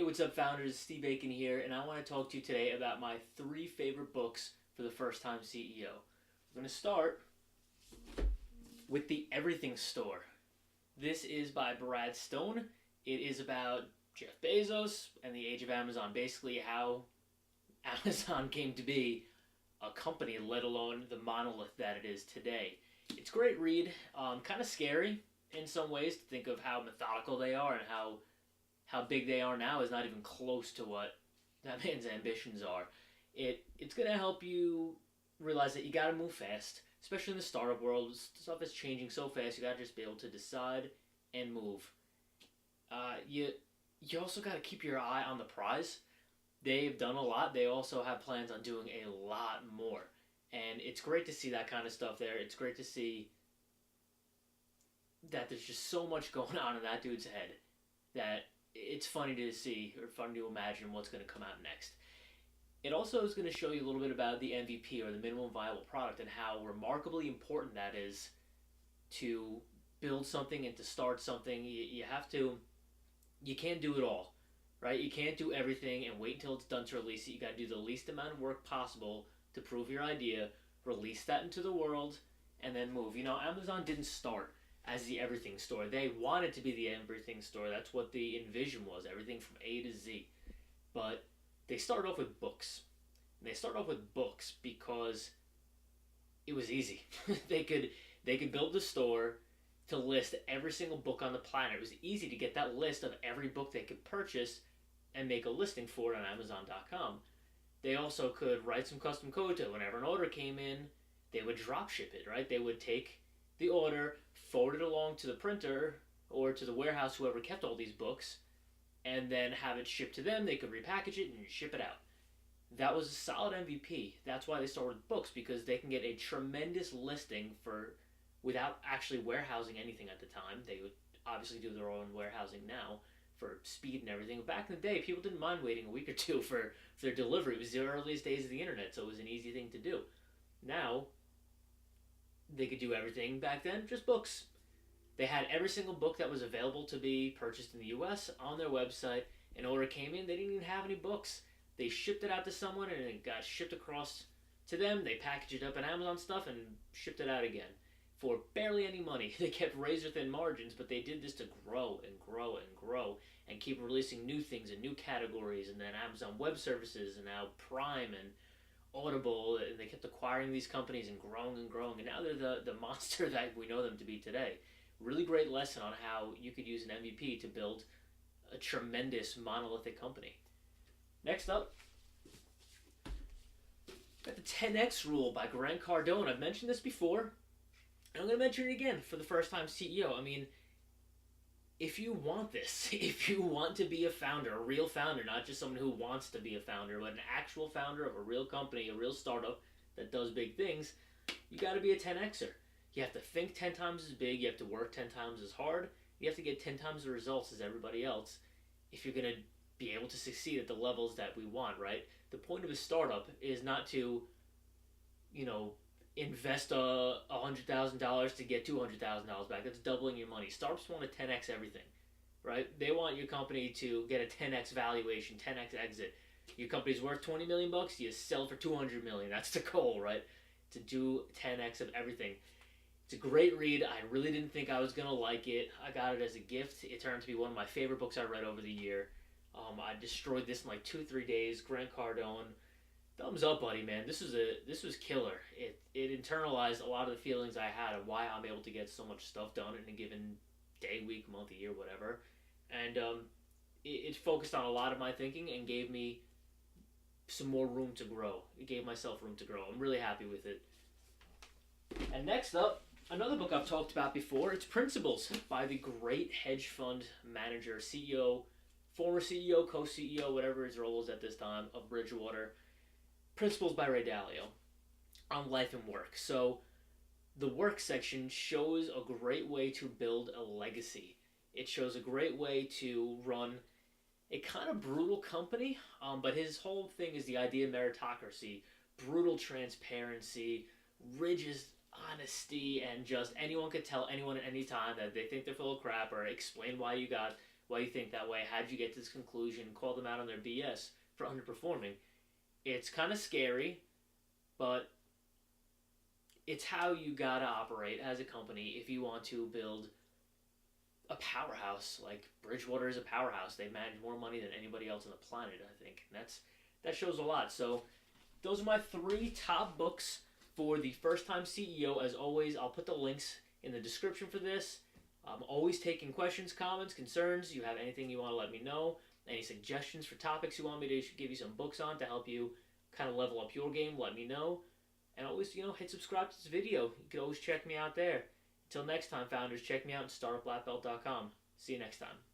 Hey, what's up, founders? Steve Aiken here, and I want to talk to you today about my three favorite books for the first time CEO. We're going to start with The Everything Store. This is by Brad Stone. It is about Jeff Bezos and the age of Amazon, basically how Amazon came to be a company, let alone the monolith that it is today. It's a great read, kind of scary in some ways to think of how methodical they are and how big they are now is not even close to what that man's ambitions are. It's gonna help you realize that you gotta move fast, especially in the startup world. Stuff is changing so fast. You gotta just be able to decide and move. You also gotta keep your eye on the prize. They've done a lot. They also have plans on doing a lot more, and it's great to see that kind of stuff there. It's great to see that there's just so much going on in that dude's head that it's funny to see or funny to imagine what's going to come out next. It also is going to show you a little bit about the MVP or the minimum viable product and how remarkably important that is to build something and to start something. You have to, you can't do it all, right? You can't do everything and wait until it's done to release it. You got to do the least amount of work possible to prove your idea, release that into the world, and then move. You know, Amazon didn't start as the everything store. They wanted to be the everything store. That's what the envision was, everything from A to Z. But they started off with books. And they started off with books because it was easy. they could build the store to list every single book on the planet. It was easy to get that list of every book they could purchase and make a listing for it on Amazon.com. They also could write some custom code to it. Whenever an order came in, they would drop ship it, right? They would take the order, forward it along to the printer or to the warehouse, whoever kept all these books, and then have it shipped to them. They could repackage it and ship it out. That was a solid MVP. That's why they started with books, because they can get a tremendous listing for without actually warehousing anything at the time. They would obviously do their own warehousing now for speed and everything. But back in the day, people didn't mind waiting a week or two for their delivery. It was the earliest days of the internet, so it was an easy thing to do. Now, they could do everything back then, just books. They had every single book that was available to be purchased in the US on their website. An order came in, they didn't even have any books. They shipped it out to someone and it got shipped across to them. They packaged it up in Amazon stuff and shipped it out again for barely any money. They kept razor thin margins, but they did this to grow and grow and grow and keep releasing new things and new categories, and then Amazon Web Services and now Prime and Audible, and they kept acquiring these companies and growing, and now they're the monster that we know them to be today. Really great lesson on how you could use an MVP to build a tremendous monolithic company. Next up, got the 10X Rule by Grant Cardone. I've mentioned this before, and I'm going to mention it again for the first time CEO. I mean, if you want this, if you want to be a founder, a real founder, not just someone who wants to be a founder, but an actual founder of a real company, a real startup that does big things, you got to be a 10Xer. You have to think 10 times as big, you have to work 10 times as hard, you have to get 10 times the results as everybody else if you're going to be able to succeed at the levels that we want, right? The point of a startup is not to, invest $100,000 to get $200,000 back. That's doubling your money. Startups want to 10x everything, right? They want your company to get a 10x valuation, 10x exit. Your company's worth 20 million bucks, you sell for 200 million. That's the goal, right? To do 10x of everything. It's a great read. I really didn't think I was gonna like it. I got it as a gift. It turned out to be one of my favorite books I read over the year. I destroyed this in like 2-3 days. Grant Cardone, thumbs up, buddy, man. This was killer. It internalized a lot of the feelings I had of why I'm able to get so much stuff done in a given day, week, month, year, whatever. And it focused on a lot of my thinking and gave me some more room to grow. It gave myself room to grow. I'm really happy with it. And next up, another book I've talked about before. It's Principles by the great hedge fund manager, CEO, former CEO, co-CEO, whatever his role is at this time, of Bridgewater. Principles by Ray Dalio on life and work. So the work section shows a great way to build a legacy. It shows a great way to run a kind of brutal company, but his whole thing is the idea of meritocracy, brutal transparency, rigid honesty, and just anyone could tell anyone at any time that they think they're full of crap or explain why you got why you think that way, how'd you get to this conclusion, call them out on their BS for underperforming. It's kind of scary, but it's how you gotta operate as a company if you want to build a powerhouse. Like Bridgewater is a powerhouse. They manage more money than anybody else on the planet, I think. And that shows a lot. So those are my 3 top books for the First Time CEO. As always, I'll put the links in the description for this. I'm always taking questions, comments, concerns. You have anything you want to let me know, any suggestions for topics you want me to give you some books on to help you kind of level up your game, let me know. And always, hit subscribe to this video. You can always check me out there. Until next time, founders, check me out at startupblackbelt.com. See you next time.